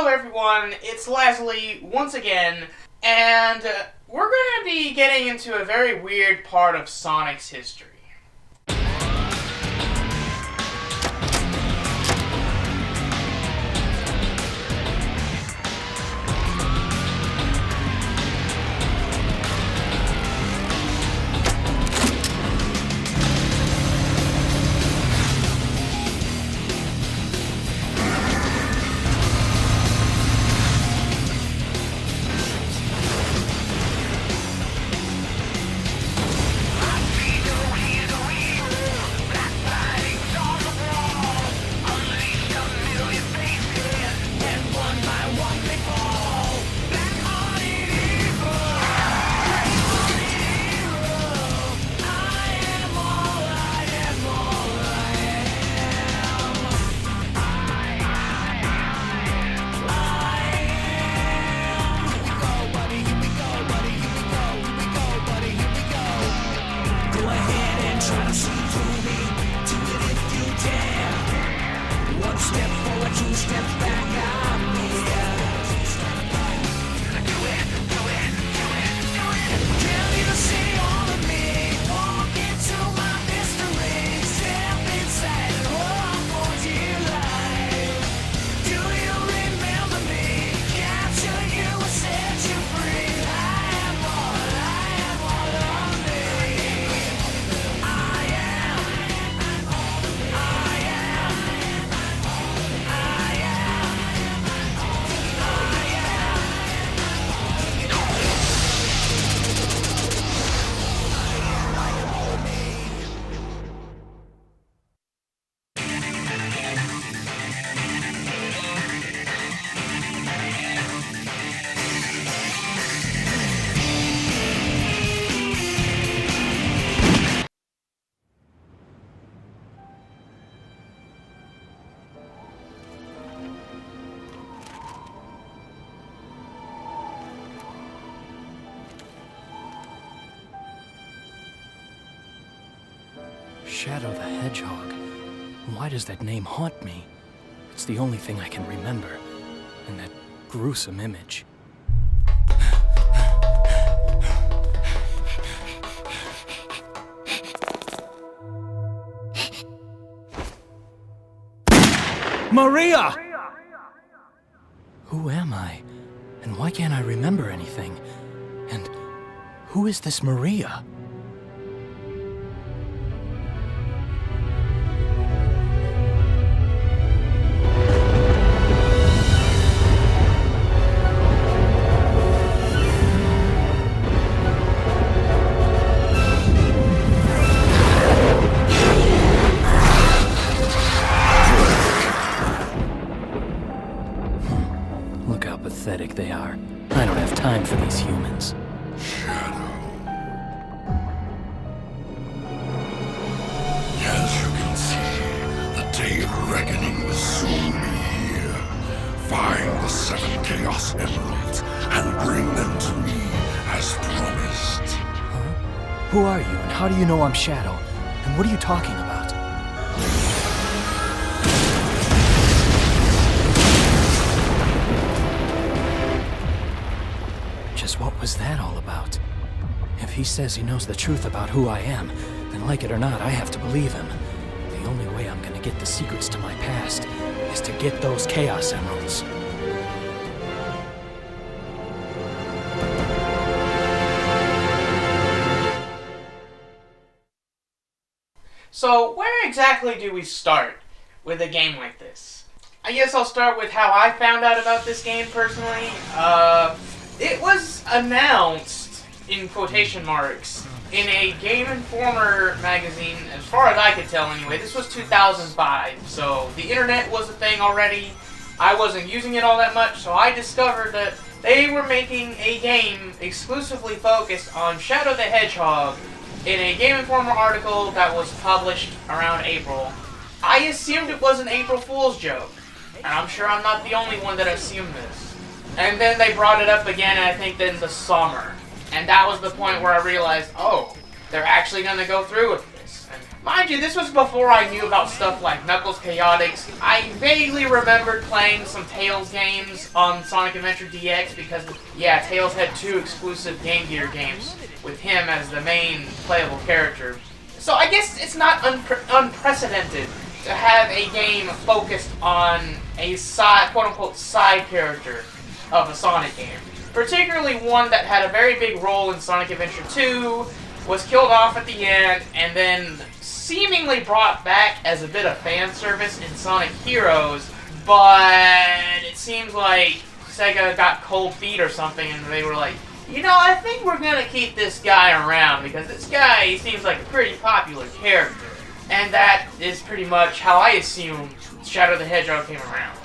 Hello everyone, it's Leslie once again, and we're going to be getting into a very weird part of Sonic's history. Shadow the Hedgehog. Why does that name haunt me? It's the only thing I can remember. And that gruesome image. Maria! Who am I? And why can't I remember anything? And who is this Maria? Look how pathetic they are. I don't have time for these humans. Shadow. As you can see, the day of reckoning will soon be here. Find the 7 Chaos Emeralds and bring them to me as promised. Huh? Who are you, and how do you know I'm Shadow? And what are you talking about? Just what was that all about? If he says he knows the truth about who I am, then like it or not, I have to believe him. The only way I'm gonna get the secrets to my past is to get those Chaos Emeralds. So, where exactly do we start with a game like this? I guess I'll start with how I found out about this game personally. It was announced, in quotation marks, in a Game Informer magazine, as far as I could tell anyway. This was 2005, so the internet was a thing already. I wasn't using it all that much, so I discovered that they were making a game exclusively focused on Shadow the Hedgehog in a Game Informer article that was published around April. I assumed it was an April Fool's joke, and I'm sure I'm not the only one that assumed this. And then they brought it up again, I think, in the summer. And that was the point where I realized, oh, they're actually going to go through with this. And Mind you, this was before I knew about stuff like Knuckles Chaotix. I vaguely remembered playing some Tails games on Sonic Adventure DX because, yeah, Tails had 2 exclusive Game Gear games with him as the main playable character. So I guess it's not unprecedented to have a game focused on a quote-unquote side character of a Sonic game. Particularly one that had a very big role in Sonic Adventure 2, was killed off at the end, and then seemingly brought back as a bit of fan service in Sonic Heroes, but it seems like Sega got cold feet or something, and they were like, you know, I think we're gonna keep this guy around, because this guy seems like a pretty popular character. And that is pretty much how I assume Shadow the Hedgehog came around.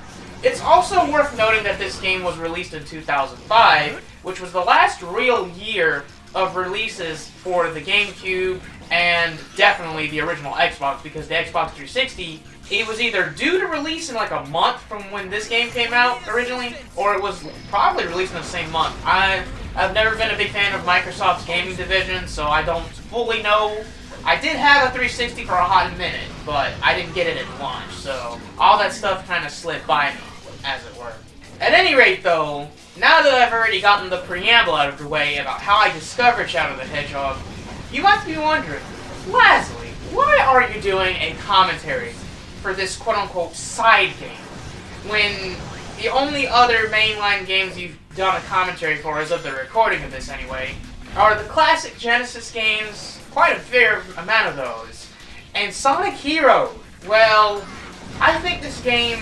It's also worth noting that this game was released in 2005, which was the last real year of releases for the GameCube and definitely the original Xbox, because the Xbox 360, it was either due to release in like a month from when this game came out originally, or it was probably released in the same month. I've never been a big fan of Microsoft's gaming division, so I don't fully know. I did have a 360 for a hot minute, but I didn't get it at launch, so all that stuff kind of slipped by me, as it were. At any rate, though, now that I've already gotten the preamble out of the way about how I discovered Shadow the Hedgehog, you might be wondering, Leslie, why are you doing a commentary for this quote-unquote side game, when the only other mainline games you've done a commentary for, as of the recording of this anyway, are the classic Genesis games, quite a fair amount of those, and Sonic Hero. Well, I don't think this game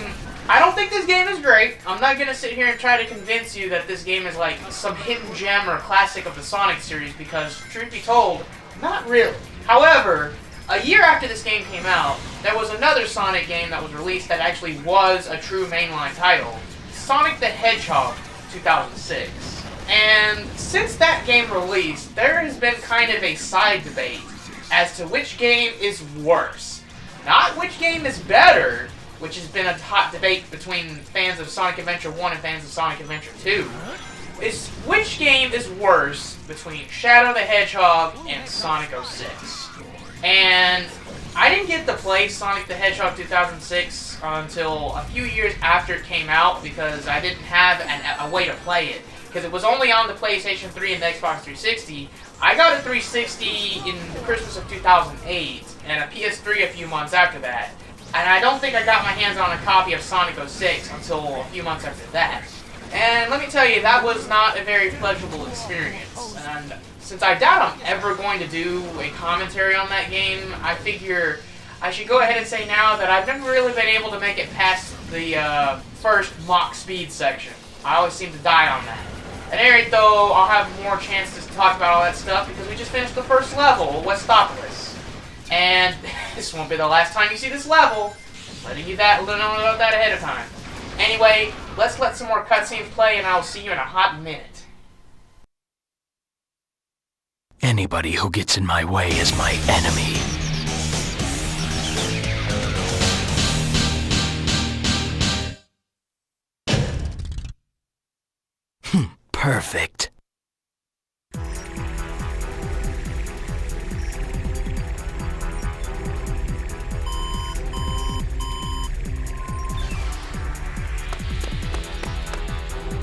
is great. I'm not going to sit here and try to convince you that this game is like some hidden gem or classic of the Sonic series, because, truth be told, not really. However, a year after this game came out, there was another Sonic game that was released that actually was a true mainline title, Sonic the Hedgehog 2006. And since that game released, there has been kind of a side debate as to which game is worse. Not which game is better, which has been a hot debate between fans of Sonic Adventure 1 and fans of Sonic Adventure 2. Is which game is worse between Shadow the Hedgehog and Sonic 06. And I didn't get to play Sonic the Hedgehog 2006 until a few years after it came out, because I didn't have a way to play it. Because it was only on the PlayStation 3 and the Xbox 360. I got a 360 in the Christmas of 2008, and a PS3 a few months after that. And I don't think I got my hands on a copy of Sonic 06 until a few months after that. And let me tell you, that was not a very pleasurable experience. And since I doubt I'm ever going to do a commentary on that game, I figure I should go ahead and say now that I've never really been able to make it past the first Mach Speed section. I always seem to die on that. At any rate, though, I'll have more chances to talk about all that stuff because we just finished the first level, Westopolis. And this won't be the last time you see this level. Letting you know about that ahead of time. Anyway, let's let some more cutscenes play, and I'll see you in a hot minute. Anybody who gets in my way is my enemy. Perfect.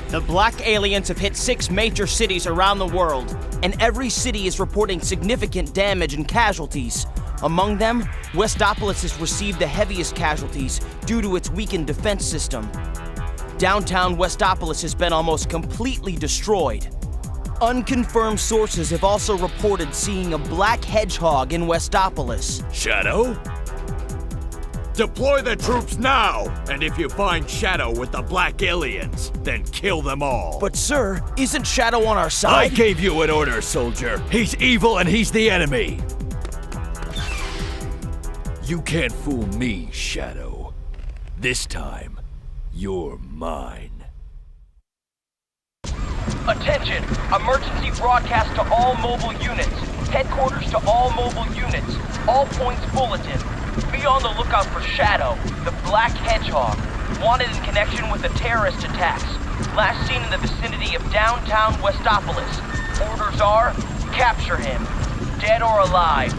The Black Aliens have hit 6 major cities around the world, and every city is reporting significant damage and casualties. Among them, Westopolis has received the heaviest casualties due to its weakened defense system. Downtown Westopolis has been almost completely destroyed. Unconfirmed sources have also reported seeing a black hedgehog in Westopolis. Shadow? Deploy the troops now! And if you find Shadow with the Black Aliens, then kill them all. But sir, isn't Shadow on our I side? gave you an order, soldier. He's evil and he's the enemy. You can't fool me, Shadow. This time, you're mine. Attention! Emergency broadcast to all mobile units. Headquarters to all mobile units. All points bulletin. Be on the lookout for Shadow, the Black Hedgehog, wanted in connection with the terrorist attacks. Last seen in the vicinity of downtown Westopolis. Orders are, capture him, dead or alive.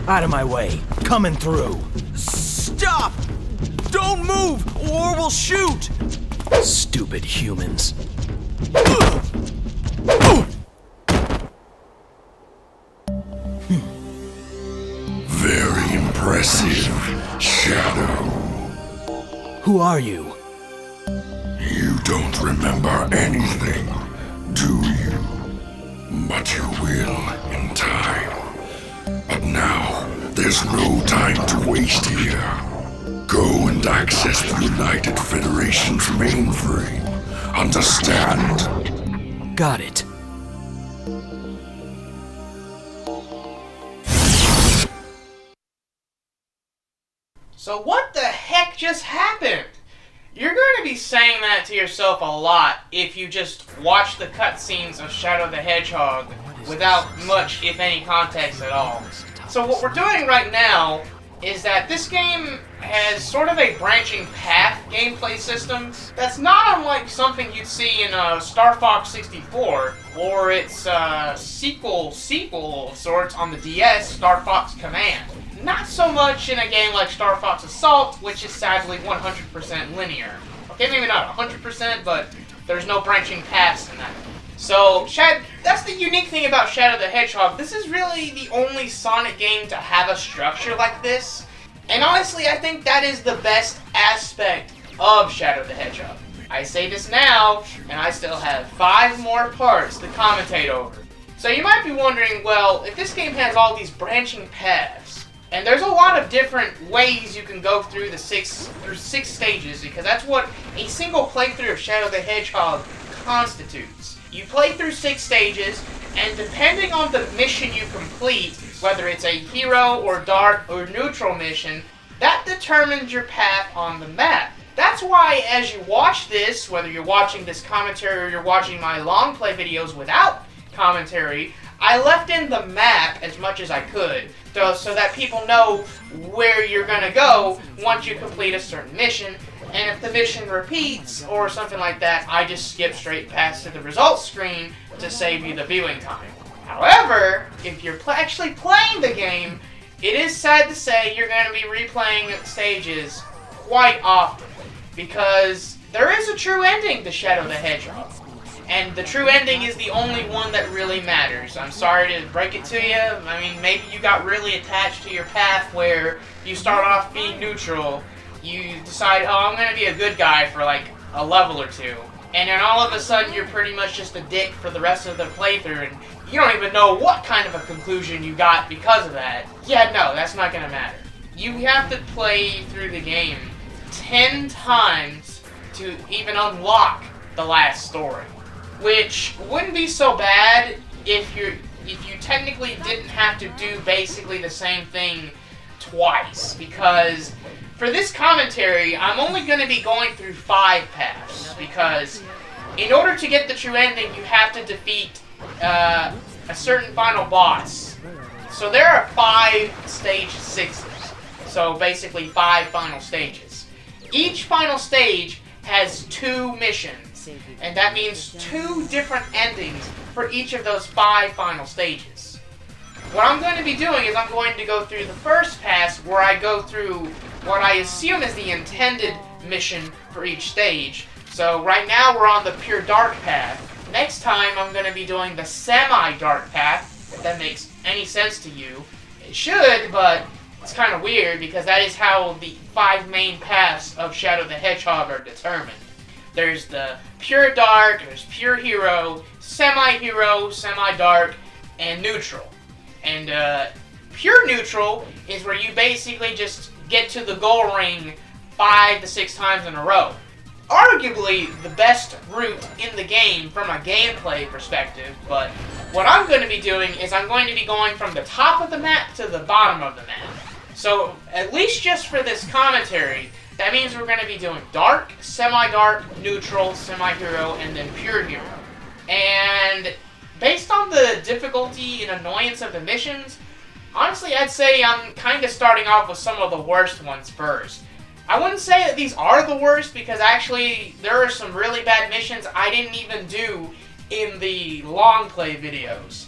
Out of my way. Coming through. Stop! Don't move, or we'll shoot! Stupid humans. Very impressive, Shadow. Who are you? You don't remember anything, do you? But you will in time. But now, there's no time to waste here. Go and access the United Federation's mainframe. Understand? Got it. So what the heck just happened? You're going to be saying that to yourself a lot if you just watch the cutscenes of Shadow the Hedgehog without much, if any, context at all. So what we're doing right now is that this game has sort of a branching path gameplay system that's not unlike something you'd see in Star Fox 64 or its sequel of sorts on the DS, Star Fox Command. Not so much in a game like Star Fox Assault, which is sadly 100% linear. Okay, maybe not 100%, but there's no branching paths in that. So, that's the unique thing about Shadow the Hedgehog. This is really the only Sonic game to have a structure like this. And honestly, I think that is the best aspect of Shadow the Hedgehog. I say this now, and I still have 5 more parts to commentate over. So you might be wondering, well, if this game has all these branching paths, and there's a lot of different ways you can go through the six stages, because that's what a single playthrough of Shadow the Hedgehog constitutes. You play through 6 stages, and depending on the mission you complete, whether it's a hero or dark or neutral mission, that determines your path on the map. That's why as you watch this, whether you're watching this commentary or you're watching my long play videos without commentary, I left in the map as much as I could, so that people know where you're gonna go once you complete a certain mission. And if the mission repeats or something like that, I just skip straight past to the results screen to save you the viewing time. However, if you're actually playing the game, it is sad to say you're going to be replaying stages quite often, because there is a true ending to Shadow the Hedgehog. And the true ending is the only one that really matters. I'm sorry to break it to you. I mean, maybe you got really attached to your path where you start off being neutral. You decide, oh, I'm going to be a good guy for like a level or 2. And then all of a sudden you're pretty much just a dick for the rest of the playthrough, and you don't even know what kind of a conclusion you got because of that. Yeah, no, that's not going to matter. You have to play through the game 10 times to even unlock the last story. Which wouldn't be so bad if you technically didn't have to do basically the same thing twice, because for this commentary, I'm only going to be going through 5 paths, because in order to get the true ending, you have to defeat a certain final boss. So there are 5 stage 6s, so basically 5 final stages. Each final stage has 2 missions, and that means 2 different endings for each of those 5 final stages. What I'm going to be doing is I'm going to go through the first pass where I go through what I assume is the intended mission for each stage. So right now we're on the PureDark path. Next time I'm going to be doing the semi-dark path, if that makes any sense to you. It should, but it's kind of weird because that is how the 5 main paths of Shadow the Hedgehog are determined. There's the Pure Dark, there's Pure Hero, Semi-Hero, Semi-Dark, and Neutral. And Pure Neutral is where you basically just get to the goal ring 5 to 6 times in a row. Arguably the best route in the game from a gameplay perspective, but what I'm going to be doing is I'm going to be going from the top of the map to the bottom of the map. So, at least just for this commentary, that means we're going to be doing Dark, Semi-Dark, Neutral, Semi-Hero, and then Pure Hero. And based on the difficulty and annoyance of the missions, honestly, I'd say I'm kind of starting off with some of the worst ones first. I wouldn't say that these are the worst, because actually there are some really bad missions I didn't even do in the long play videos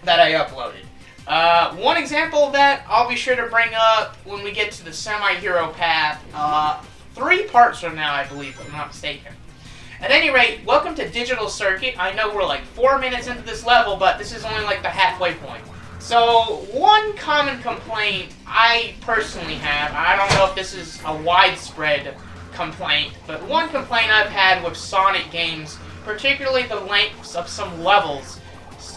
that I uploaded. One example of that I'll be sure to bring up when we get to the semi-hero path, 3 parts from now, I believe, if I'm not mistaken. At any rate, welcome to Digital Circuit. I know we're like 4 minutes into this level, but this is only like the halfway point. So, one common complaint I personally have, I don't know if this is a widespread complaint, but one complaint I've had with Sonic games, particularly the lengths of some levels,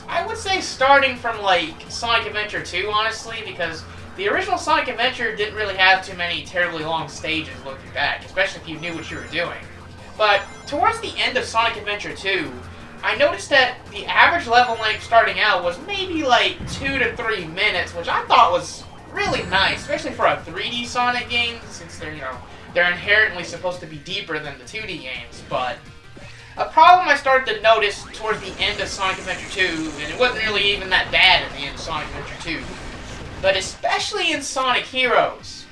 I would say starting from like Sonic Adventure 2, honestly, because the original Sonic Adventure didn't really have too many terribly long stages looking back, especially if you knew what you were doing. But towards the end of Sonic Adventure 2, I noticed that the average level length starting out was maybe like 2 to 3 minutes, which I thought was really nice, especially for a 3D Sonic game, since they're inherently supposed to be deeper than the 2D games. But a problem I started to notice towards the end of Sonic Adventure 2, and it wasn't really even that bad at the end of Sonic Adventure 2, but especially in Sonic Heroes,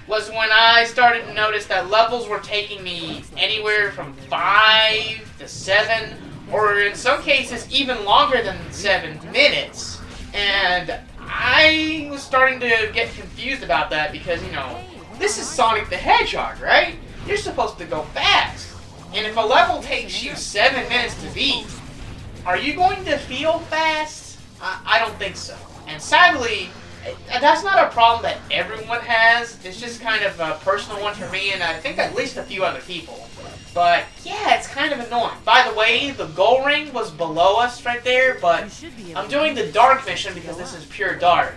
was when I started to notice that levels were taking me anywhere from 5 to 7, or in some cases even longer than 7 minutes. And I was starting to get confused about that because, this is Sonic the Hedgehog, right? You're supposed to go fast. And if a level takes you 7 minutes to beat, are you going to feel fast? I don't think so. And sadly, that's not a problem that everyone has. It's just kind of a personal one for me, and I think at least a few other people. But yeah, it's kind of annoying. By the way, the goal ring was below us right there, but I'm doing the Dark mission because this is PureDark.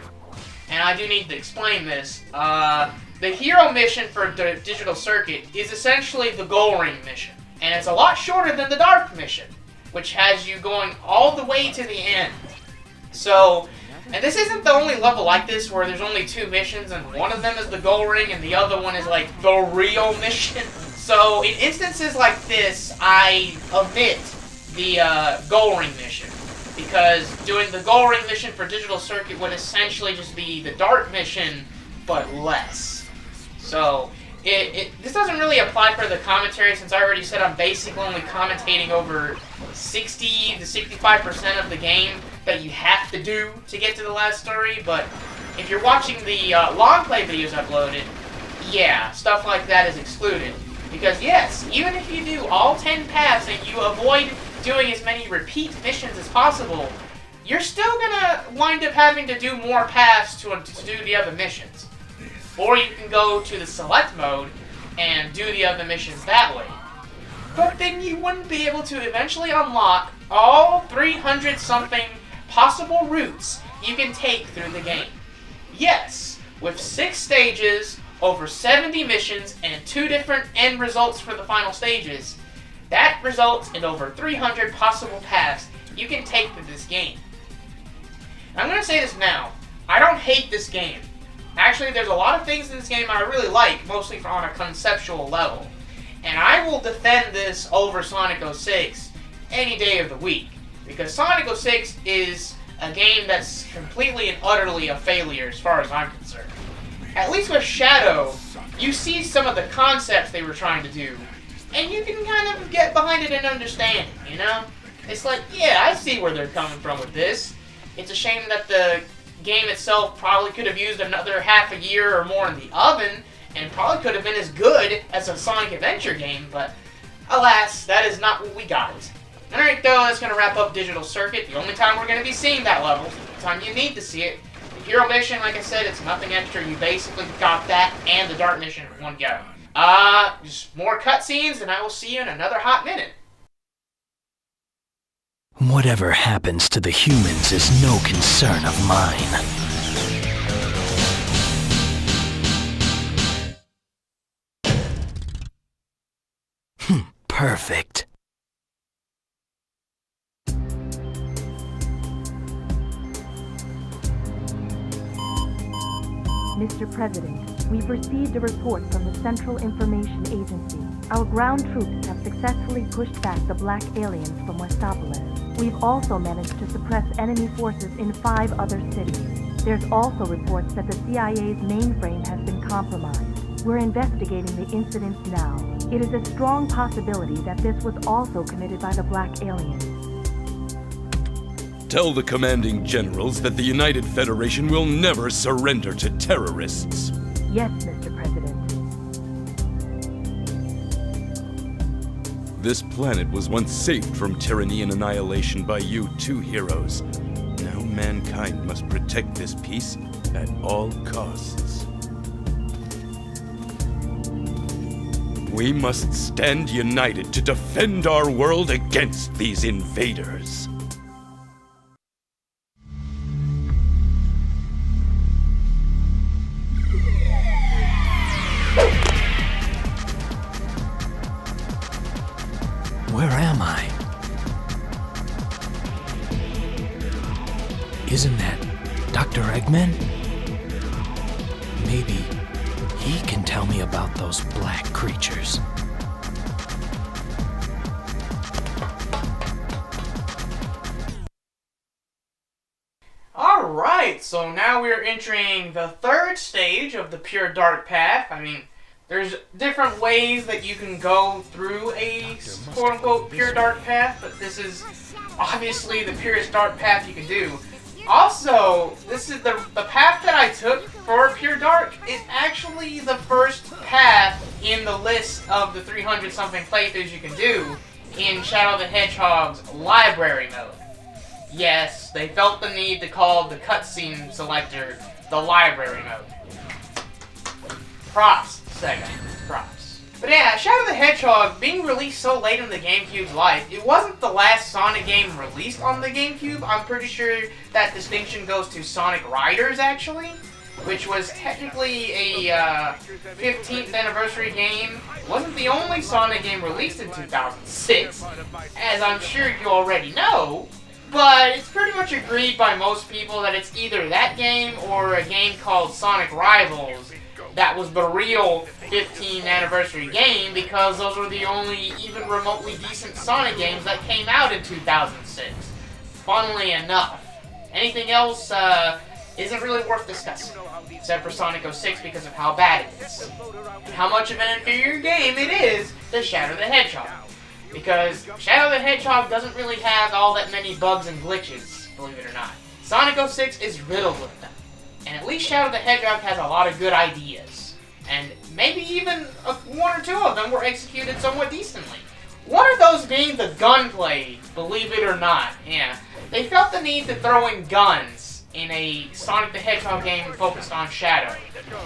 And I do need to explain this. The hero mission for the Digital Circuit is essentially the goal ring mission. And it's a lot shorter than the Dark mission, which has you going all the way to the end. So, and this isn't the only level like this where there's only 2 missions and one of them is the goal ring and the other one is like the real mission. So in instances like this, I omit the goal ring mission, because doing the goal ring mission for Digital Circuit would essentially just be the Dark mission, but less. So this doesn't really apply for the commentary, since I already said I'm basically only commentating over 60 to 65% of the game that you have to do to get to the last story. But if you're watching the long play videos uploaded, yeah, stuff like that is excluded. Because yes, even if you do all 10 paths and you avoid doing as many repeat missions as possible, you're still gonna wind up having to do more paths to do the other missions. Or you can go to the select mode and do the other missions that way. But then you wouldn't be able to eventually unlock all 300-something possible routes you can take through the game. Yes, with 6 stages, over 70 missions, and 2 different end results for the final stages, that results in over 300 possible paths you can take through this game. I'm going to say this now, I don't hate this game. Actually, there's a lot of things in this game I really like, mostly on a conceptual level. And I will defend this over Sonic 06 any day of the week. Because Sonic 06 is a game that's completely and utterly a failure as far as I'm concerned. At least with Shadow, you see some of the concepts they were trying to do, and you can kind of get behind it and understand it, It's like, yeah, I see where they're coming from with this. It's a shame that the game itself probably could have used another half a year or more in the oven, and probably could have been as good as a Sonic Adventure game, but alas, that is not what we got. Alright though, that's going to wrap up Digital Circuit. The only time we're going to be seeing that level, the time you need to see it. The Hero Mission, like I said, it's nothing extra. You basically got that and the Dark Mission in one go. Just more cutscenes, and I will see you in another hot minute. Whatever happens to the humans is no concern of mine. Perfect. Mr. President, we've received a report from the Central Information Agency. Our ground troops have successfully pushed back the black aliens from Westopolis. We've also managed to suppress enemy forces in 5 other cities. There's also reports that the CIA's mainframe has been compromised. We're investigating the incidents now. It is a strong possibility that this was also committed by the black aliens. Tell the commanding generals that the United Federation will never surrender to terrorists. Yes, Mr. President. This planet was once saved from tyranny and annihilation by you two heroes. Now mankind must protect this peace at all costs. We must stand united to defend our world against these invaders. Where am I? Isn't that Dr. Eggman? Maybe he can tell me about those black creatures. Alright, so now we're entering the third stage of the PureDark path. I mean, there's different ways that you can go through a quote-unquote PureDark path, but this is obviously the purest dark path you can do. Also, this is the path that I took for PureDark is actually the first path in the list of the 300-something playthroughs you can do in Shadow the Hedgehog's library mode. Yes, they felt the need to call the cutscene selector the library mode. Props, Sega. Props. But yeah, Shadow the Hedgehog, being released so late in the GameCube's life, it wasn't the last Sonic game released on the GameCube. I'm pretty sure that distinction goes to Sonic Riders, actually, which was technically a 15th anniversary game. It wasn't the only Sonic game released in 2006, as I'm sure you already know. But it's pretty much agreed by most people that it's either that game or a game called Sonic Rivals that was the real 15th anniversary game, because those were the only even remotely decent Sonic games that came out in 2006. Funnily enough. Anything else isn't really worth discussing, except for Sonic 06 because of how bad it is. And how much of an inferior game it is to Shadow the Hedgehog. Because Shadow the Hedgehog doesn't really have all that many bugs and glitches, believe it or not. Sonic 06 is riddled with them. And at least Shadow the Hedgehog has a lot of good ideas. And maybe even one or two of them were executed somewhat decently. One of those being the gunplay, believe it or not. Yeah, they felt the need to throw in guns in a Sonic the Hedgehog game focused on Shadow.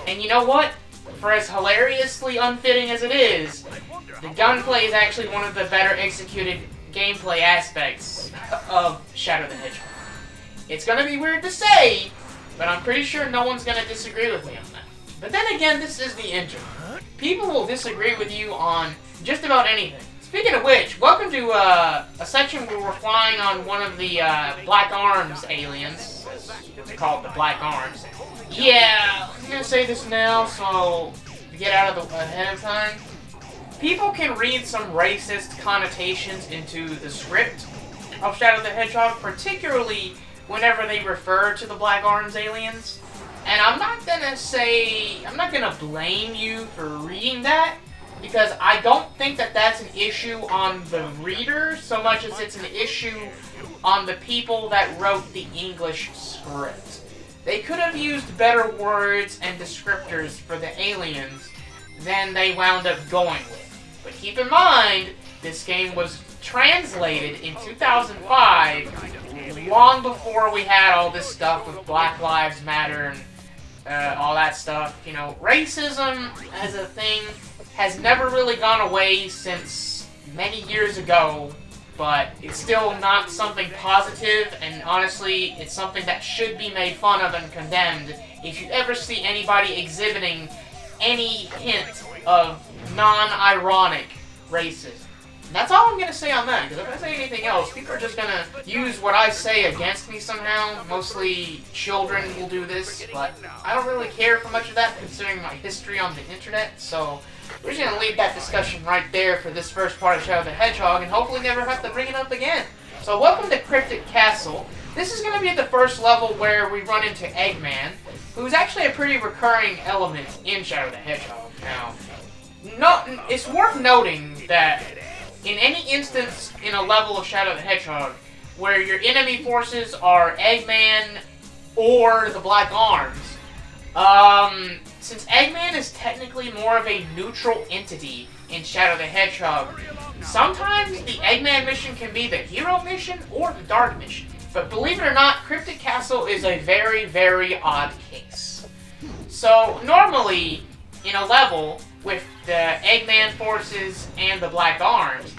And you know what? For as hilariously unfitting as it is, the gunplay is actually one of the better executed gameplay aspects of Shadow the Hedgehog. It's gonna be weird to say, but I'm pretty sure no one's gonna disagree with me on that. But then again, this is the internet. People will disagree with you on just about anything. Speaking of which, welcome to a section where we're flying on one of the Black Arms aliens. It's called the Black Arms. Yeah, I'm gonna say this now, so get out of the ahead of time. People can read some racist connotations into the script of Shadow the Hedgehog, particularly whenever they refer to the Black Arms aliens. And I'm not gonna blame you for reading that, because I don't think that that's an issue on the reader so much as it's an issue on the people that wrote the English script. They could have used better words and descriptors for the aliens than they wound up going with. But keep in mind, this game was translated in 2005, long before we had all this stuff with Black Lives Matter and all that stuff. You know, racism as a thing has never really gone away since many years ago, but it's still not something positive, and honestly, it's something that should be made fun of and condemned if you ever see anybody exhibiting any hint of non-ironic racism. And that's all I'm going to say on that, because if I say anything else, people are just going to use what I say against me somehow. Mostly children will do this, but I don't really care for much of that considering my history on the internet, so we're just going to leave that discussion right there for this first part of Shadow the Hedgehog, and hopefully never have to bring it up again. So welcome to Cryptic Castle. This is going to be the first level where we run into Eggman, who's actually a pretty recurring element in Shadow the Hedgehog. Now, it's worth noting that in any instance in a level of Shadow the Hedgehog where your enemy forces are Eggman or the Black Arms. Since Eggman is technically more of a neutral entity in Shadow the Hedgehog, sometimes the Eggman mission can be the hero mission or the dark mission. But believe it or not, Cryptic Castle is a very, very odd case. So normally, in a level with the Eggman forces and the Black Arms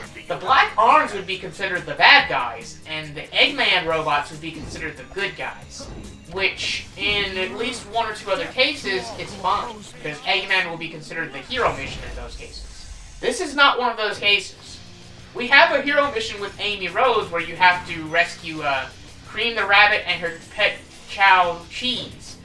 would be considered the bad guys, and the Eggman robots would be considered the good guys. Which, in at least one or two other cases, it's fine, because Eggman will be considered the hero mission in those cases. This is not one of those cases. We have a hero mission with Amy Rose where you have to rescue Cream the Rabbit and her pet chow Cheese.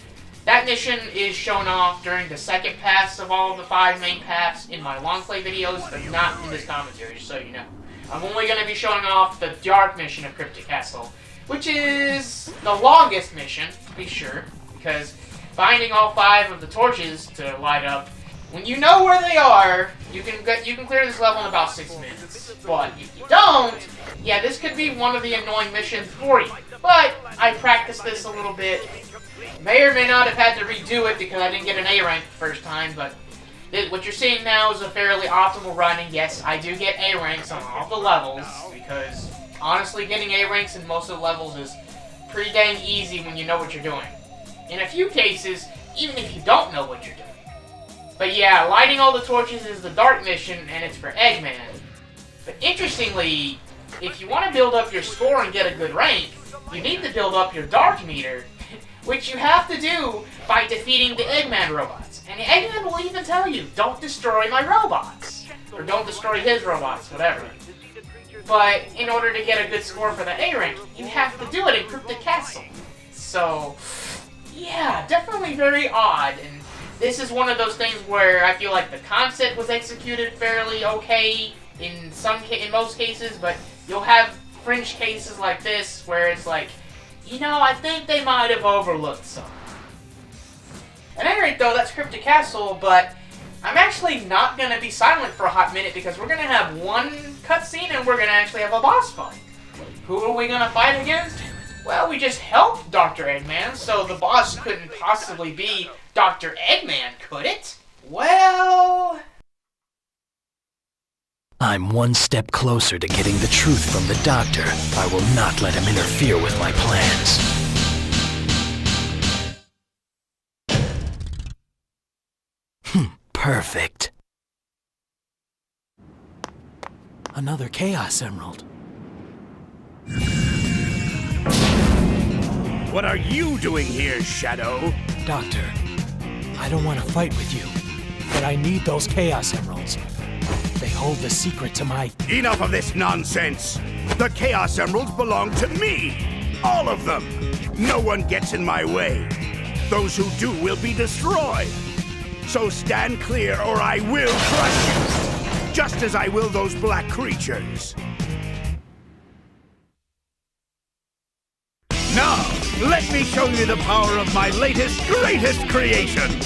That mission is shown off during the second pass of all of the 5 main paths in my long play videos, but not in this commentary, just so you know. I'm only going to be showing off the dark mission of Cryptic Castle, which is the longest mission, to be sure, because finding all 5 of the torches to light up, when you know where they are, you can clear this level in about 6 minutes. But if you don't, yeah, this could be one of the annoying missions for you. But I practiced this a little bit. May or may not have had to redo it because I didn't get an A rank the first time, but what you're seeing now is a fairly optimal run, and yes, I do get A ranks on all the levels, because honestly, getting A ranks in most of the levels is pretty dang easy when you know what you're doing. In a few cases, even if you don't know what you're doing. But yeah, lighting all the torches is the dark mission, and it's for Eggman. But interestingly, if you want to build up your score and get a good rank, you need to build up your dark meter, which you have to do by defeating the Eggman robots. And Eggman will even tell you, don't destroy my robots. Or don't destroy his robots, whatever. But in order to get a good score for the A rank, you have to do it in Cryptic Castle. So, yeah, definitely very odd. And this is one of those things where I feel like the concept was executed fairly okay in most cases, but you'll have fringe cases like this where it's like, you know, I think they might have overlooked something. At any rate, though, that's Cryptic Castle, but I'm actually not going to be silent for a hot minute because we're going to have one cutscene and we're going to actually have a boss fight. Who are we going to fight against? Well, we just helped Dr. Eggman, so the boss couldn't possibly be Dr. Eggman, could it? Well... I'm one step closer to getting the truth from the doctor. I will not let him interfere with my plans. Perfect. Another Chaos Emerald. What are you doing here, Shadow? Doctor, I don't want to fight with you, but I need those Chaos Emeralds. They hold the secret to my... Enough of this nonsense! The Chaos Emeralds belong to me! All of them! No one gets in my way. Those who do will be destroyed. So stand clear or I will crush you! Just as I will those black creatures. Now, let me show you the power of my latest, greatest creation!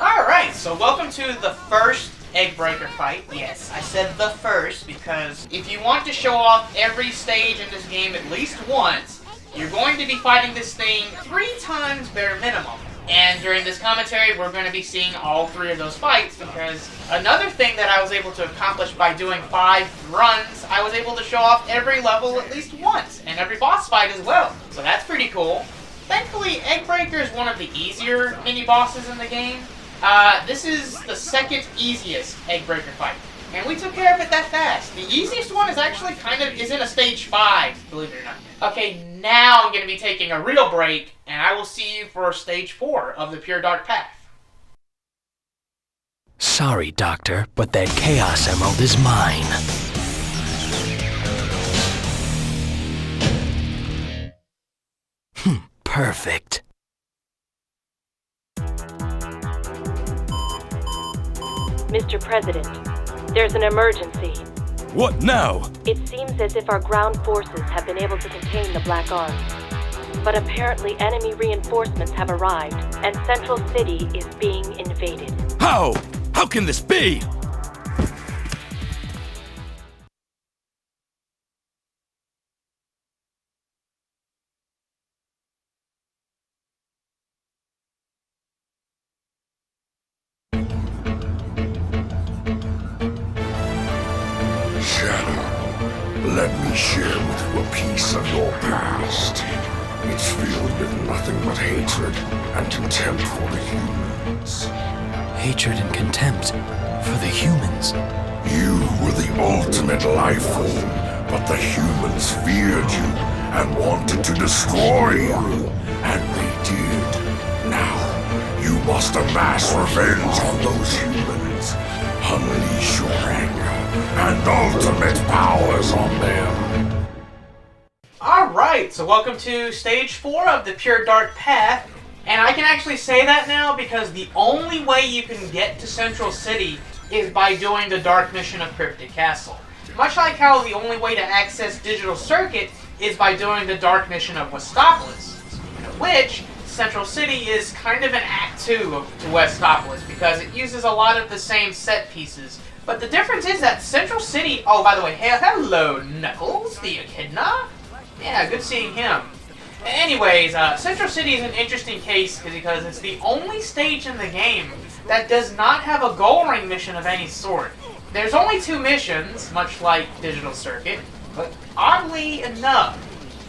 Alright, so welcome to the first Eggbreaker fight. Yes, I said the first because if you want to show off every stage in this game at least once, you're going to be fighting this thing 3 times bare minimum. And during this commentary, we're going to be seeing all 3 of those fights because another thing that I was able to accomplish by doing 5 runs, I was able to show off every level at least once, and every boss fight as well. So that's pretty cool. Thankfully, Eggbreaker is one of the easier mini-bosses in the game. This is the second easiest Eggbreaker fight, and we took care of it that fast. The easiest one is actually is in a stage 5, believe it or not. Okay, now I'm going to be taking a real break, and I will see you for stage 4 of the PureDark path. Sorry, Doctor, but that Chaos Emerald is mine. Perfect. Mr. President, there's an emergency. What now? It seems as if our ground forces have been able to contain the Black Arms. But apparently enemy reinforcements have arrived, and Central City is being invaded. How? How can this be? Let me share with you a piece of your past. It's filled with nothing but hatred and contempt for the humans. Hatred and contempt for the humans. You were the ultimate life form, but the humans feared you and wanted to destroy you. And they did. Now, you must amass revenge on those humans. Unleash your anger and ultimate powers on them. Alright, so welcome to Stage 4 of the PureDark path. And I can actually say that now because the only way you can get to Central City is by doing the Dark mission of Cryptic Castle. Much like how the only way to access Digital Circuit is by doing the Dark mission of Westopolis, which Central City is kind of an Act 2 to Westopolis because it uses a lot of the same set pieces. But the difference is that Central City... Oh, by the way, hello, Knuckles, the Echidna? Yeah, good seeing him. Anyways, Central City is an interesting case because it's the only stage in the game that does not have a goal ring mission of any sort. There's only 2 missions, much like Digital Circuit, but oddly enough,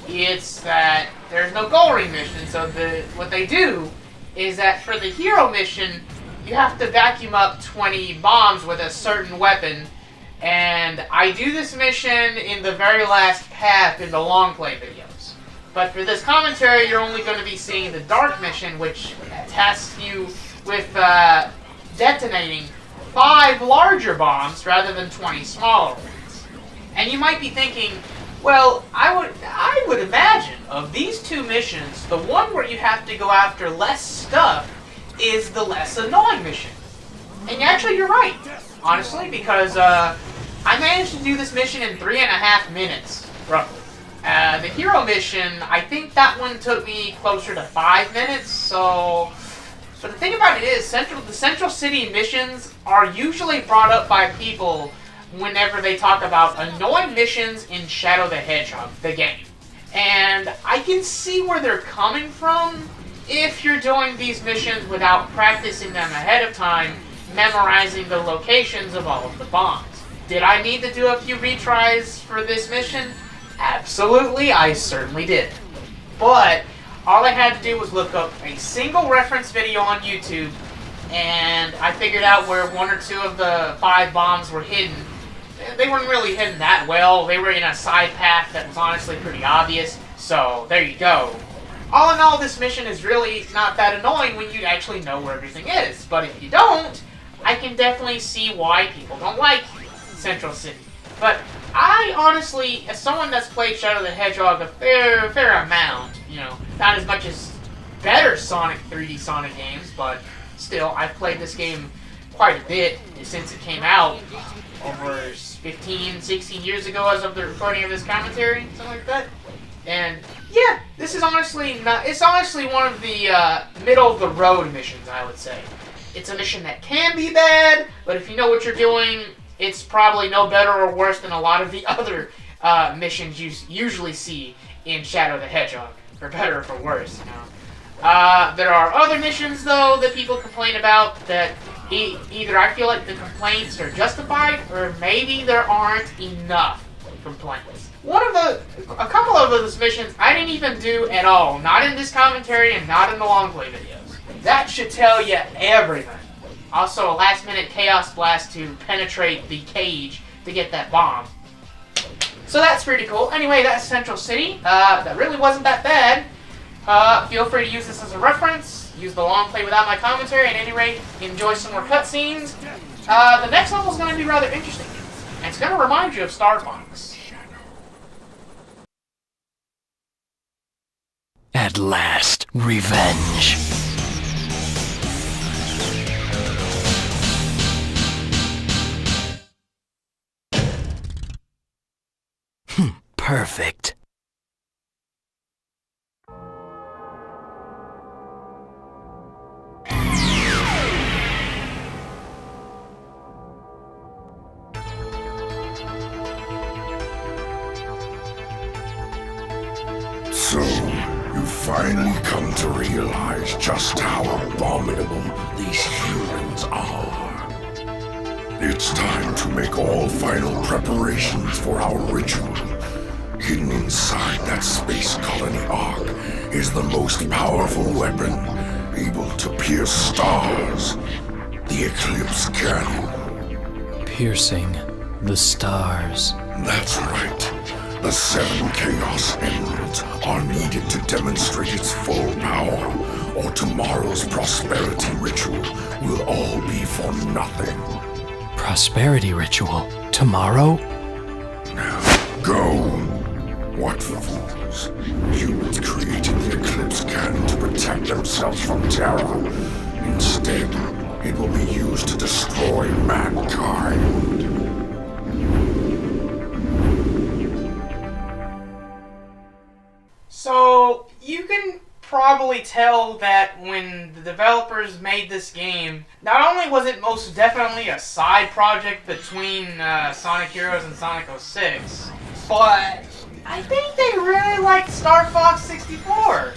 it's that there's no goal ring mission, so what they do is that for the hero mission, you have to vacuum up 20 bombs with a certain weapon, and I do this mission in the very last path in the long play videos. But for this commentary, you're only going to be seeing the Dark mission, which tasks you with detonating 5 larger bombs rather than 20 smaller ones. And you might be thinking, well, I would imagine of these 2 missions, the one where you have to go after less stuff is the less annoying mission. And actually, you're right, honestly, because I managed to do this mission in 3.5 minutes, roughly. The hero mission, I think that one took me closer to 5 minutes, so... But the thing about it is, the Central City missions are usually brought up by people whenever they talk about annoying missions in Shadow the Hedgehog, the game. And I can see where they're coming from if you're doing these missions without practicing them ahead of time, memorizing the locations of all of the bombs. Did I need to do a few retries for this mission? Absolutely, I certainly did. But all I had to do was look up a single reference video on YouTube, and I figured out where 1 or 2 of the 5 bombs were hidden. They weren't really hidden that well. They were in a side path that was honestly pretty obvious, so there you go. All in all, this mission is really not that annoying when you actually know where everything is. But if you don't, I can definitely see why people don't like Central City. But I honestly, as someone that's played Shadow the Hedgehog a fair amount, not as much as better 3D Sonic games, but still, I've played this game quite a bit since it came out over 15, 16 years ago as of the recording of this commentary, something like that. And yeah, this is honestly it's honestly one of the middle-of-the-road missions, I would say. It's a mission that can be bad, but if you know what you're doing, it's probably no better or worse than a lot of the other missions you usually see in Shadow the Hedgehog, for better or for worse. There are other missions, though, that people complain about that either I feel like the complaints are justified, or maybe there aren't enough complaints. A couple of those missions I didn't even do at all, not in this commentary and not in the long play videos. That should tell you everything. Also, a last-minute Chaos Blast to penetrate the cage to get that bomb. So that's pretty cool. Anyway, that's Central City. That really wasn't that bad. Feel free to use this as a reference. Use the long play without my commentary. At any rate, enjoy some more cutscenes. The next level is going to be rather interesting. And it's going to remind you of Star Fox. At last, revenge. Perfect. So, you finally come to realize just how abominable these humans are. It's time to make all final preparations for our ritual. Hidden inside that space colony ark is the most powerful weapon, able to pierce stars. The Eclipse Cannon. Piercing the stars. That's right. The 7 Chaos Emeralds are needed to demonstrate its full power, or tomorrow's prosperity ritual will all be for nothing. Prosperity ritual? Tomorrow? Now, go! What fools. Humans created the Eclipse Cannon to protect themselves from terror. Instead, it will be used to destroy mankind. So, you can probably tell that when the developers made this game, not only was it most definitely a side project between Sonic Heroes and Sonic 06, but I think they really liked Star Fox 64.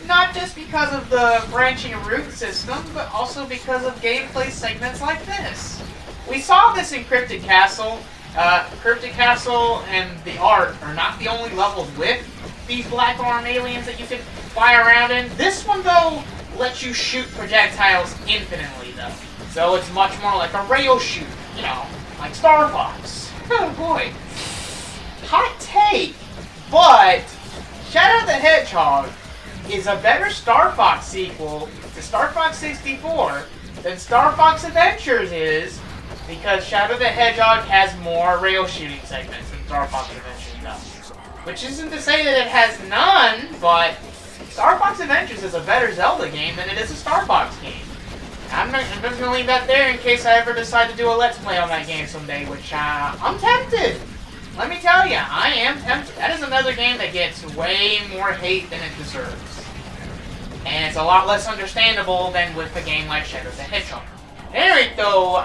Not just because of the branching route system, but also because of gameplay segments like this. We saw this in Cryptic Castle. Cryptic Castle and the Ark are not the only levels with these black arm aliens that you can fly around in. This one, though, lets you shoot projectiles infinitely, though. So it's much more like a rail shoot, you know, like Star Fox. Oh boy. Hot take, but Shadow the Hedgehog is a better Star Fox sequel to Star Fox 64 than Star Fox Adventures is, because Shadow the Hedgehog has more rail shooting segments than Star Fox Adventures does. Which isn't to say that it has none, but Star Fox Adventures is a better Zelda game than it is a Star Fox game. I'm just going to leave that there in case I ever decide to do a Let's Play on that game someday, which I'm tempted. Let me tell you, I am tempted. That is another game that gets way more hate than it deserves. And it's a lot less understandable than with a game like Shadow the Hedgehog. At any rate, though,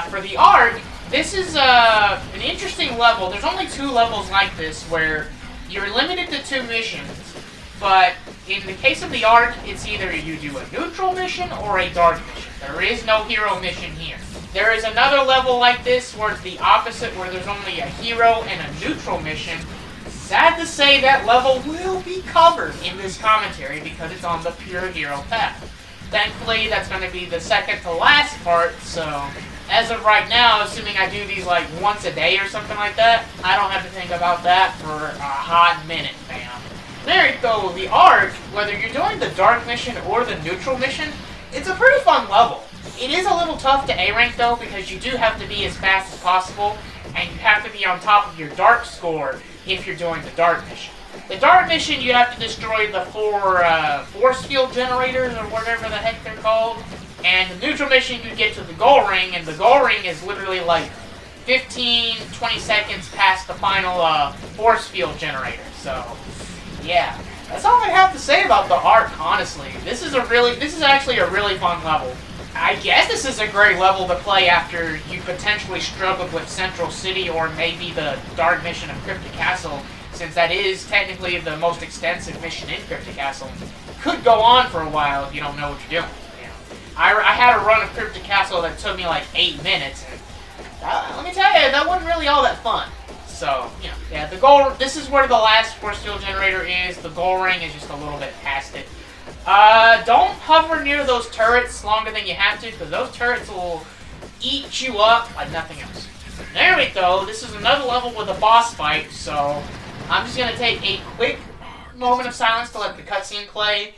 for the Ark, this is an interesting level. There's only 2 levels like this where you're limited to 2 missions, but in the case of the Ark, it's either you do a neutral mission or a dark mission. There is no hero mission here. There is another level like this where it's the opposite, where there's only a hero and a neutral mission. Sad to say that level will be covered in this commentary because it's on the pure hero path. Thankfully, that's going to be the second to last part, so as of right now, assuming I do these like once a day or something like that, I don't have to think about that for a hot minute, fam. There you go, the Ark, whether you're doing the dark mission or the neutral mission, it's a pretty fun level. It is a little tough to A rank though, because you do have to be as fast as possible, and you have to be on top of your dark score if you're doing the dark mission. The dark mission, you have to destroy the 4 force field generators, or whatever the heck they're called. And the neutral mission, you get to the goal ring, and the goal ring is literally like 15-20 seconds past the final force field generator. So, yeah. That's all I have to say about the Ark, honestly. This is actually a really fun level. I guess this is a great level to play after you potentially struggled with Central City or maybe the dark mission of Cryptic Castle, since that is technically the most extensive mission in Cryptic Castle. Could go on for a while if you don't know what you're doing. I had a run of Cryptic Castle that took me like 8 minutes, and let me tell you, that wasn't really all that fun. So, you know, yeah, the goal, this is where the last force field generator is. The goal ring is just a little bit past it. Don't hover near those turrets longer than you have to, because those turrets will eat you up like nothing else. There we go, this is another level with a boss fight, so I'm just going to take a quick moment of silence to let the cutscene play,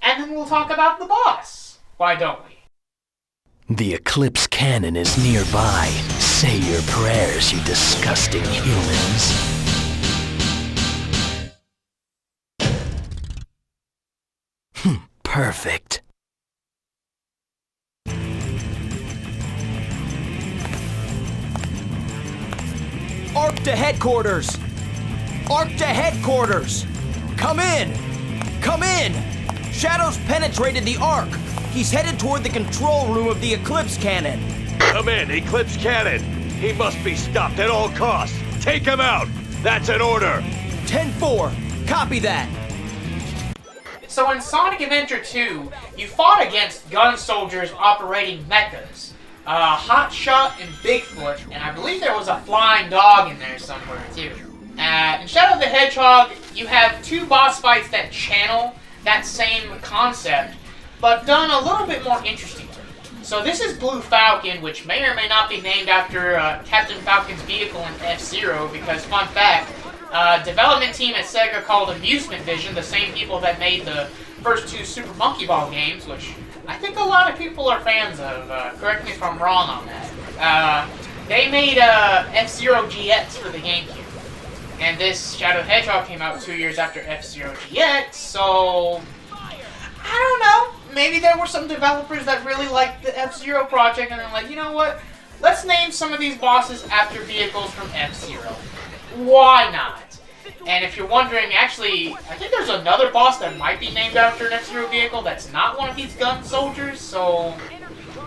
and then we'll talk about the boss. Why don't we? The Eclipse Cannon is nearby. Say your prayers, you disgusting humans. Perfect. Ark to headquarters! Ark to headquarters! Come in! Come in! Shadow's penetrated the Ark. He's headed toward the control room of the Eclipse Cannon. Come in, Eclipse Cannon. He must be stopped at all costs. Take him out. That's an order. 10-4. Copy that. So in Sonic Adventure 2, you fought against gun soldiers operating mechas. Hotshot and Bigfoot, and I believe there was a flying dog in there somewhere too. In Shadow the Hedgehog, you have two boss fights that channel that same concept, but done a little bit more interesting. So this is Blue Falcon, which may or may not be named after Captain Falcon's vehicle in F-Zero, because, fun fact, development team at Sega called Amusement Vision, the same people that made the first two Super Monkey Ball games, which I think a lot of people are fans of. Correct me if I'm wrong on that. They made F-Zero GX for the GameCube. And this Shadow Hedgehog came out 2 years after F-Zero GX, so I don't know. Maybe there were some developers that really liked the F-Zero project and they're like, you know what? Let's name some of these bosses after vehicles from F-Zero. Why not? And if you're wondering, actually, I think there's another boss that might be named after an F-Zero vehicle that's not one of these gun soldiers, so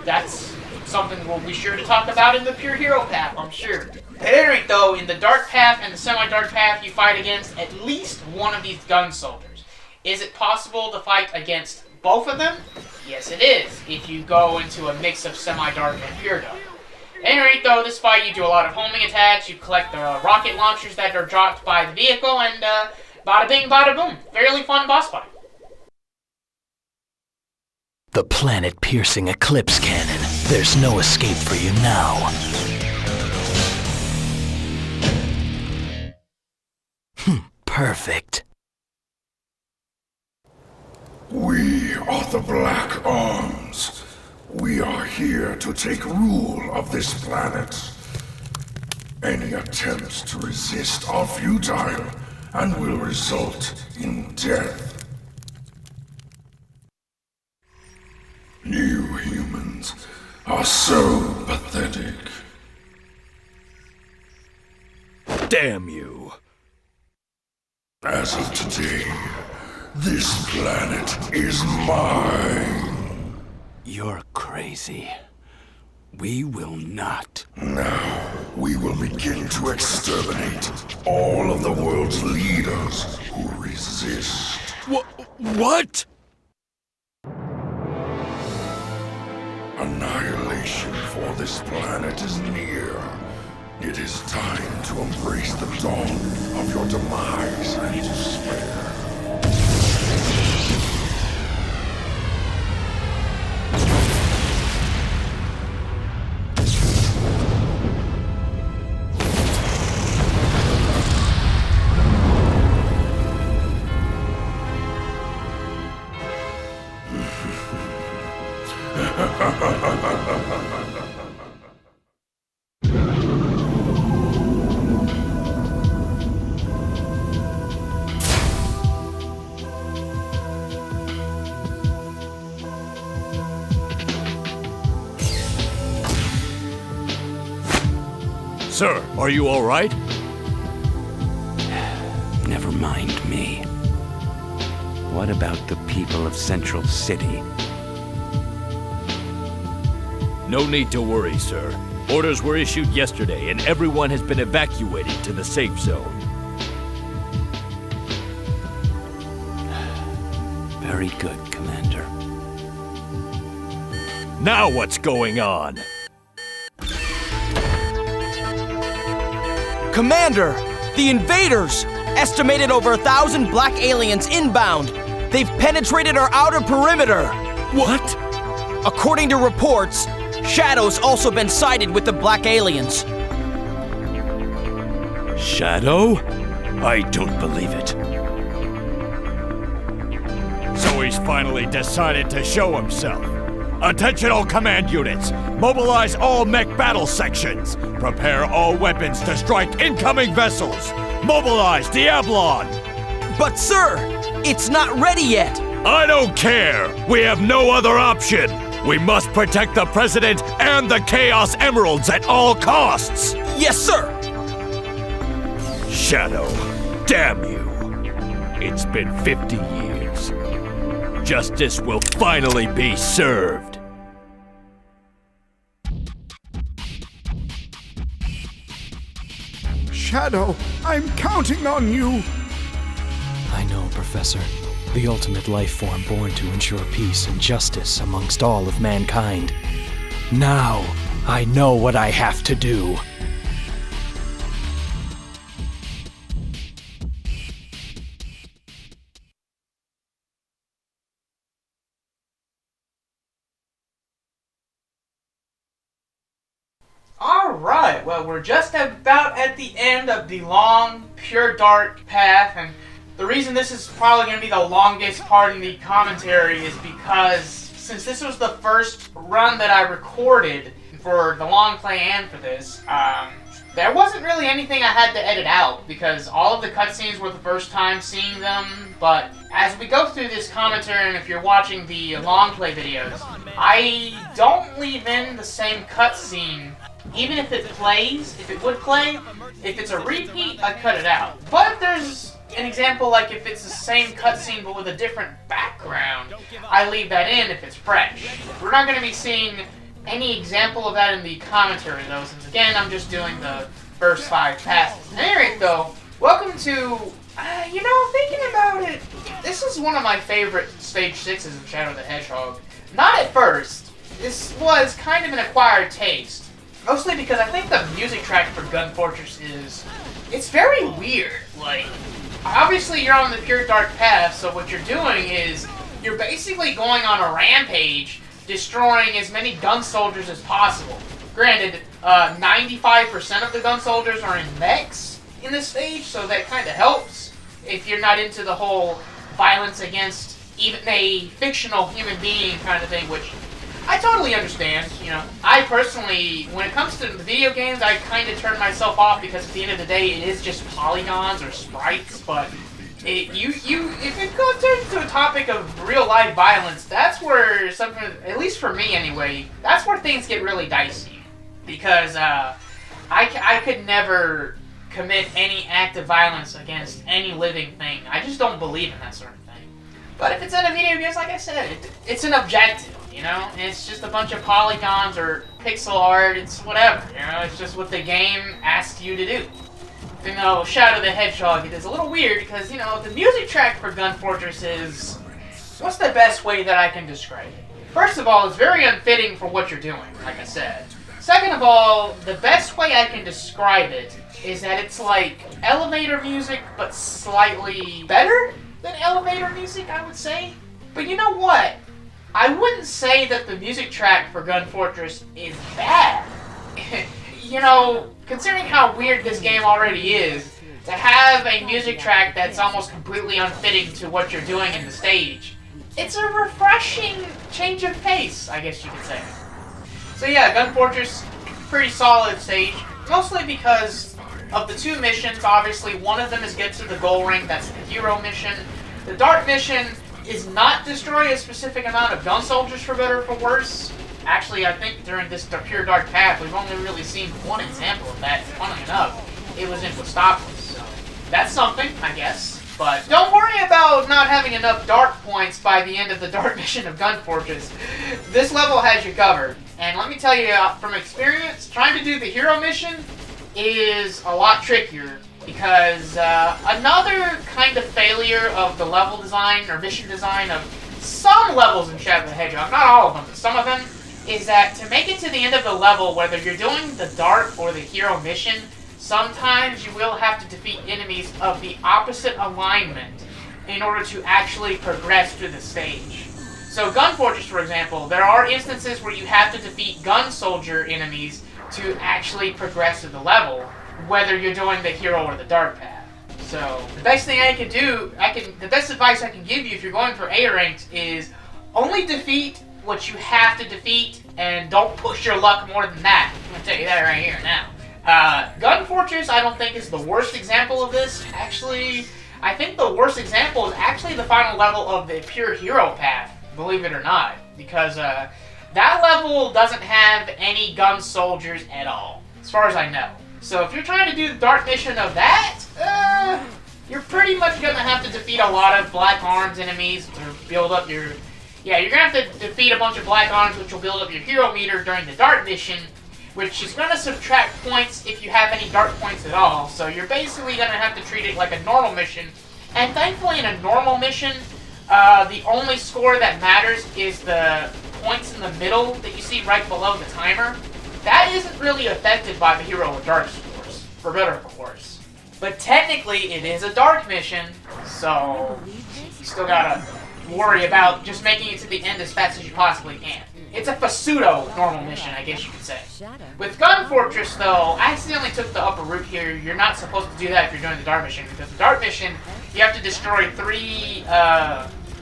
that's something we'll be sure to talk about in the Pure Hero path, I'm sure. At any rate, though, in the Dark Path and the Semi-Dark Path, you fight against at least one of these gun soldiers. Is it possible to fight against both of them? Yes, it is, if you go into a mix of Semi-Dark and PureDark. At any rate, though, this fight you do a lot of homing attacks, you collect the rocket launchers that are dropped by the vehicle, and bada bing, bada boom. Fairly fun boss fight. The planet-piercing eclipse cannon. There's no escape for you now. Perfect. We are the Black Arms. We are here to take rule of this planet. Any attempts to resist are futile and will result in death. You humans are so pathetic. Damn you. As of today, this planet is mine. You're crazy. We will not. Now, we will begin to exterminate all of the world's leaders who resist. What? Annihilation for this planet is near. It is time to embrace the dawn of your demise and despair. Sir, are you all right? Never mind me. What about the people of Central City? No need to worry, sir. Orders were issued yesterday, and everyone has been evacuated to the safe zone. Very good, Commander. Now what's going on? Commander, the invaders! Estimated over 1,000 black aliens inbound. They've penetrated our outer perimeter. What? According to reports, Shadow's also been sighted with the black aliens. Shadow? I don't believe it. So he's finally decided to show himself. Attention all command units! Mobilize all mech battle sections! Prepare all weapons to strike incoming vessels! Mobilize Diablon! But sir, it's not ready yet. I don't care! We have no other option! We must protect the President and the Chaos Emeralds at all costs! Yes, sir! Shadow, damn you! It's been 50 years. Justice will finally be served. Shadow, I'm counting on you. I know, Professor. The ultimate life form born to ensure peace and justice amongst all of mankind. Now, I know what I have to do. Alright, well, we're just about at the end of the long, PureDark path, and the reason this is probably going to be the longest part in the commentary is because since this was the first run that I recorded for the long play and for this, there wasn't really anything I had to edit out because all of the cutscenes were the first time seeing them, but as we go through this commentary, and if you're watching the long play videos, I don't leave in the same cutscene. Even if it plays, if it would play, if it's a repeat, I cut it out. But if there's an example like if it's the same cutscene but with a different background, I leave that in if it's fresh. We're not going to be seeing any example of that in the commentary though, since again, I'm just doing the first 5 passes. At any rate though, welcome to, thinking about it, this is one of my favorite Stage 6s in Shadow the Hedgehog. Not at first. This was kind of an acquired taste. Mostly because I think the music track for Gun Fortress it's very weird. Like, obviously you're on the PureDark path, so what you're doing is, you're basically going on a rampage, destroying as many gun soldiers as possible. Granted, 95% of the gun soldiers are in mechs in this stage, so that kind of helps if you're not into the whole violence against even a fictional human being kind of thing, which I totally understand. I personally, when it comes to the video games, I kind of turn myself off because at the end of the day, it is just polygons or sprites. But if it goes to a topic of real life violence, that's where something, at least for me anyway, that's where things get really dicey. Because I could never commit any act of violence against any living thing. I just don't believe in that sort of thing. But if it's in a video game, like I said, it's an objective. It's just a bunch of polygons or pixel art, it's whatever, it's just what the game asks you to do. Shadow the Hedgehog, it is a little weird because, the music track for Gun Fortress is, what's the best way that I can describe it? First of all, it's very unfitting for what you're doing, like I said. Second of all, the best way I can describe it is that it's like elevator music, but slightly better than elevator music, I would say. But you know what? I wouldn't say that the music track for Gun Fortress is bad. Considering how weird this game already is, to have a music track that's almost completely unfitting to what you're doing in the stage, it's a refreshing change of pace, I guess you could say. So yeah, Gun Fortress, pretty solid stage, mostly because of the 2 missions. Obviously, one of them is get to the goal ring, that's the hero mission. The dark mission is not destroy a specific amount of gun soldiers for better or for worse. Actually, I think during this PureDark path, we've only really seen one example of that. Funnily enough, it was in Westopolis, so that's something, I guess. But don't worry about not having enough dark points by the end of the dark mission of Gun Fortress. This level has you covered. And let me tell you, from experience, trying to do the hero mission is a lot trickier. Because another kind of failure of the level design or mission design of some levels in Shadow the Hedgehog, not all of them, but some of them, is that to make it to the end of the level, whether you're doing the dark or the hero mission, sometimes you will have to defeat enemies of the opposite alignment in order to actually progress through the stage. So Gun Fortress, for example, there are instances where you have to defeat gun soldier enemies to actually progress through the level, whether you're doing the hero or the dark path. So the best thing the best advice I can give you if you're going for A ranked is only defeat what you have to defeat and don't push your luck more than that. I'm gonna tell you that right here now. Gun Fortress I don't think is the worst example of this. Actually, I think the worst example is actually the final level of the pure hero path, believe it or not, because that level doesn't have any gun soldiers at all, as far as I know. So if you're trying to do the dark mission of that, you're pretty much gonna have to defeat a lot of black arms enemies to build up your... Yeah, you're gonna have to defeat a bunch of black arms, which will build up your hero meter during the dark mission, which is gonna subtract points if you have any dark points at all. So you're basically gonna have to treat it like a normal mission. And thankfully in a normal mission, the only score that matters is the points in the middle that you see right below the timer. That isn't really affected by the hero or dark scores, for better or for worse. But technically, it is a dark mission, so you still gotta worry about just making it to the end as fast as you possibly can. It's a pseudo normal mission, I guess you could say. With Gun Fortress, though, I accidentally took the upper route here. You're not supposed to do that if you're doing the Dart mission, because the Dart mission, you have to destroy 3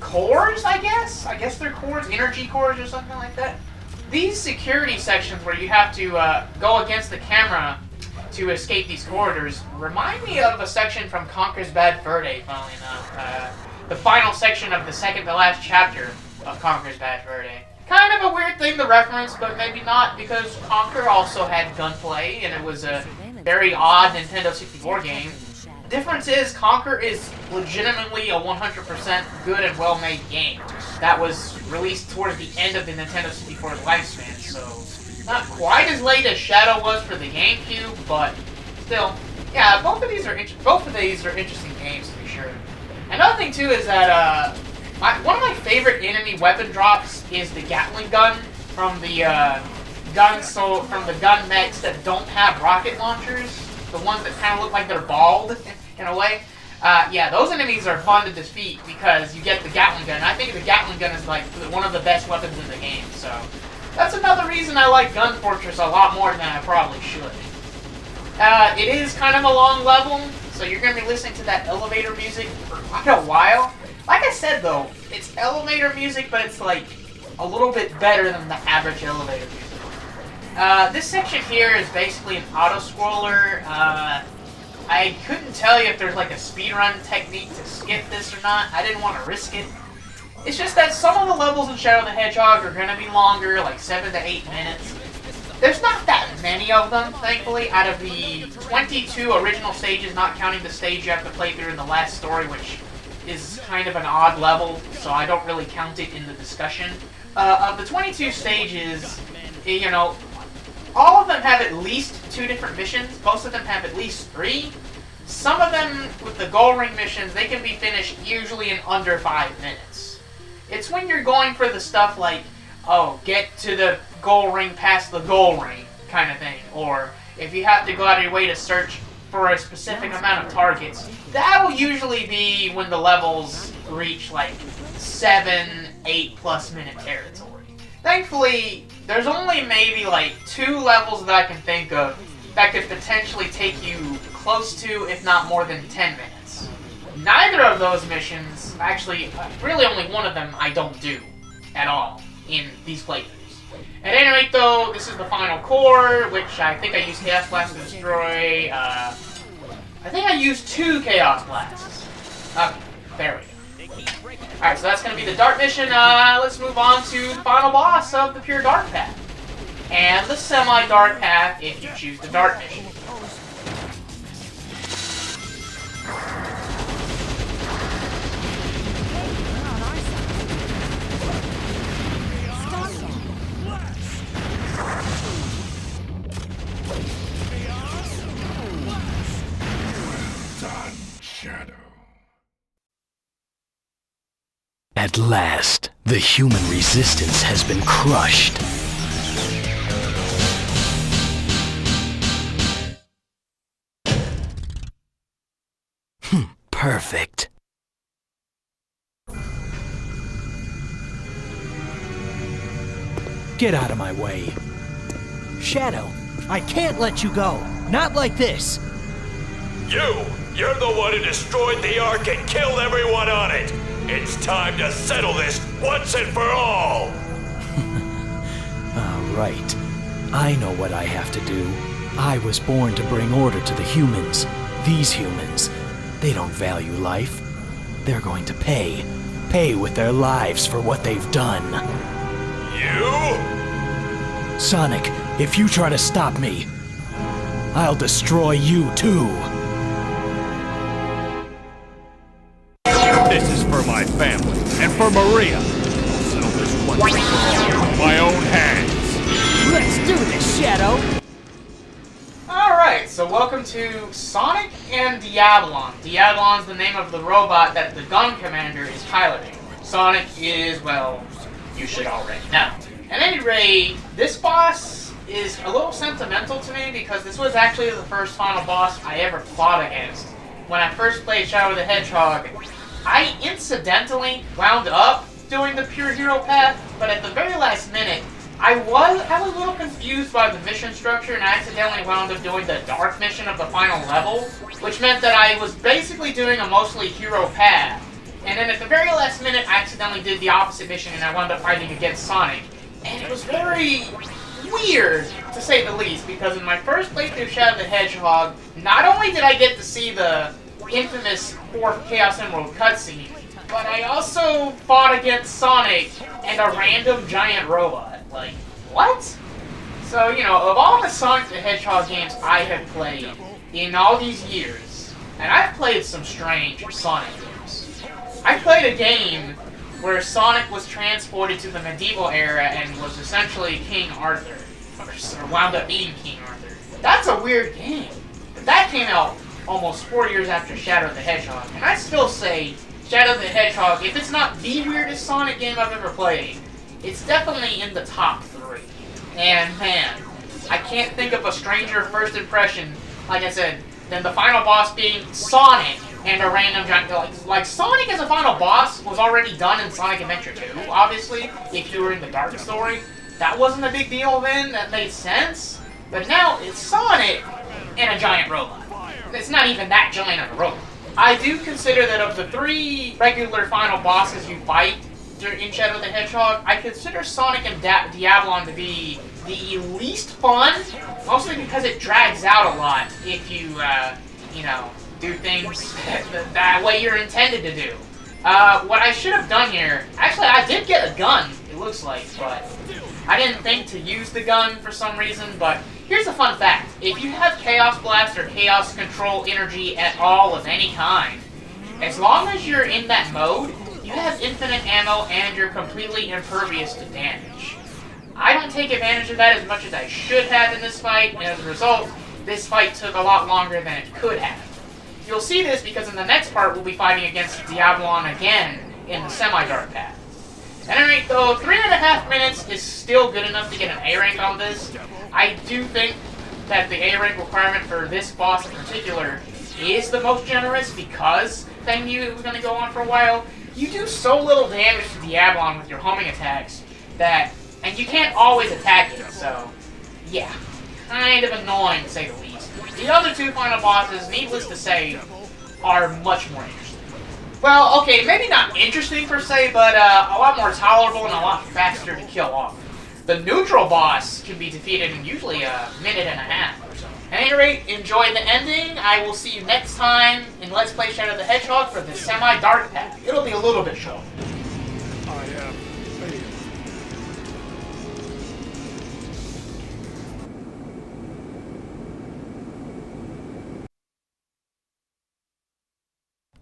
cores, I guess? I guess they're cores, energy cores or something like that. These security sections where you have to go against the camera to escape these corridors remind me of a section from Conker's Bad Fur Day, funnily enough. The final section of the second to last chapter of Conker's Bad Fur Day. Kind of a weird thing to reference, but maybe not, because Conker also had gunplay, and it was a very odd Nintendo 64 game. The difference is, Conker is legitimately a 100% good and well-made game that was released towards the end of the Nintendo 64's lifespan, so not quite as late as Shadow was for the GameCube, but still, yeah, both of these are interesting games to be sure. Another thing too is that one of my favorite enemy weapon drops is the Gatling gun from the gun mechs that don't have rocket launchers, the ones that kind of look like they're bald in a way. Yeah, those enemies are fun to defeat because you get the Gatling gun. I think the Gatling gun is like one of the best weapons in the game, so that's another reason I like Gun Fortress a lot more than I probably should. It is kind of a long level, so you're going to be listening to that elevator music for quite a while. Like I said though, it's elevator music, but it's like a little bit better than the average elevator music. This section here is basically an auto-scroller. I couldn't tell you if there's like a speedrun technique to skip this or not. I didn't want to risk it. It's just that some of the levels in Shadow the Hedgehog are going to be longer, like 7 to 8 minutes. There's not that many of them, thankfully, out of the 22 original stages, not counting the stage you have to play through in the last story, which is kind of an odd level, so I don't really count it in the discussion. Of the 22 stages, you know, all of them have at least 2 different missions. Most of them have at least 3. Some of them, with the goal ring missions, they can be finished usually in under 5 minutes. It's when you're going for the stuff like, oh, get to the goal ring past the goal ring kind of thing, or if you have to go out of your way to search for a specific amount of targets, that will usually be when the levels reach like 7, 8+ minute territory. Thankfully, there's only maybe like 2 levels that I can think of that could potentially take you close to, if not more than 10 minutes. Neither of those missions, actually, really only one of them I don't do at all in these playthroughs. At any rate though, this is the final core, which I think I used Chaos Blast to destroy. I think I used 2 Chaos Blasts. Okay, there we go. Alright, so that's going to be the Dart mission. Let's move on to the final boss of the PureDark path. And the semi-Dark path if you choose the Dart mission. Shadow. At last, the human resistance has been crushed. Perfect. Get out of my way. Shadow, I can't let you go. Not like this. You're the one who destroyed the Ark and killed everyone on it. It's time to settle this once and for all. Right. I know what I have to do. I was born to bring order to the humans. These humans, they don't value life. They're going to pay. Pay with their lives for what they've done. You? Sonic, if you try to stop me, I'll destroy you too. This is for my family and for Maria. I'll settle this once and for all with my own hands. Let's do this, Shadow. Alright, so welcome to Sonic and Diabolon. Diabolon's the name of the robot that the gun commander is piloting. Sonic is, well, you should already know. At any rate, this boss is a little sentimental to me because this was actually the first final boss I ever fought against. When I first played Shadow the Hedgehog, I incidentally wound up doing the Pure Hero path, but at the very last minute, I was a little confused by the mission structure and I accidentally wound up doing the dark mission of the final level, which meant that I was basically doing a mostly hero path. And then at the very last minute, I accidentally did the opposite mission and I wound up fighting against Sonic. And it was very weird, to say the least, because in my first playthrough of Shadow the Hedgehog, not only did I get to see the infamous 4th Chaos Emerald cutscene, but I also fought against Sonic and a random giant robot. Like, what? So, you know, of all the Sonic the Hedgehog games I have played in all these years, and I've played some strange Sonic games. I played a game where Sonic was transported to the medieval era and was essentially King Arthur, or wound up being King Arthur. That's a weird game. But that came out almost 4 years after Shadow the Hedgehog, and I still say Shadow the Hedgehog, if it's not the weirdest Sonic game I've ever played, it's definitely in the top 3. And man, I can't think of a stranger first impression, like I said, than the final boss being Sonic and a random giant. Like Sonic as a final boss was already done in Sonic Adventure 2, obviously, if you were in the Dark story. That wasn't a big deal then, that made sense. But now it's Sonic and a giant robot. It's not even that giant of a robot. I do consider that of the 3 regular final bosses you fight in Shadow the Hedgehog, I consider Sonic and Diablon to be the least fun, mostly because it drags out a lot if you, you know, do things that way you're intended to do. What I should have done here, actually I did get a gun, it looks like, but I didn't think to use the gun for some reason, but here's a fun fact. If you have Chaos Blast or Chaos Control energy at all of any kind, as long as you're in that mode, you have infinite ammo and you're completely impervious to damage. I don't take advantage of that as much as I should have in this fight, and as a result, this fight took a lot longer than it could have. You'll see this because in the next part we'll be fighting against Diablon again in the semi-dark path. At any rate, though, 3.5 minutes is still good enough to get an A rank on this. I do think that the A rank requirement for this boss in particular is the most generous because they knew it was going to go on for a while. You do so little damage to Diablon with your homing attacks that, and you can't always attack it, so yeah, kind of annoying to say the least. The other 2 final bosses, needless to say, are much more interesting. Well, okay, maybe not interesting per se, but a lot more tolerable and a lot faster to kill off. The neutral boss can be defeated in usually a minute and a half or so. At any rate, enjoy the ending. I will see you next time in Let's Play Shadow the Hedgehog for the semi-dark path. It'll be a little bit short. I am failed.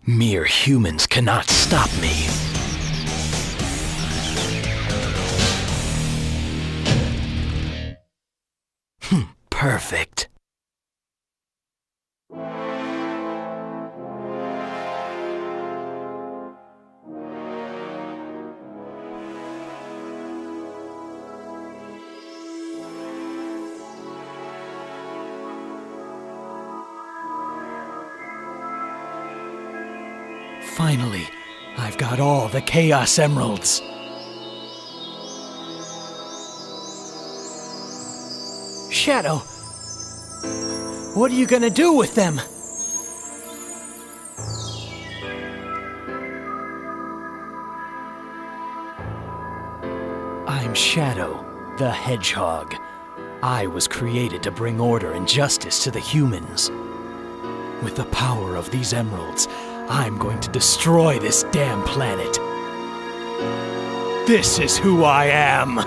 Mere humans cannot stop me. Perfect. Finally, I've got all the Chaos Emeralds. Shadow, what are you gonna do with them? I'm Shadow, the Hedgehog. I was created to bring order and justice to the humans. With the power of these emeralds, I'm going to destroy this damn planet. This is who I am.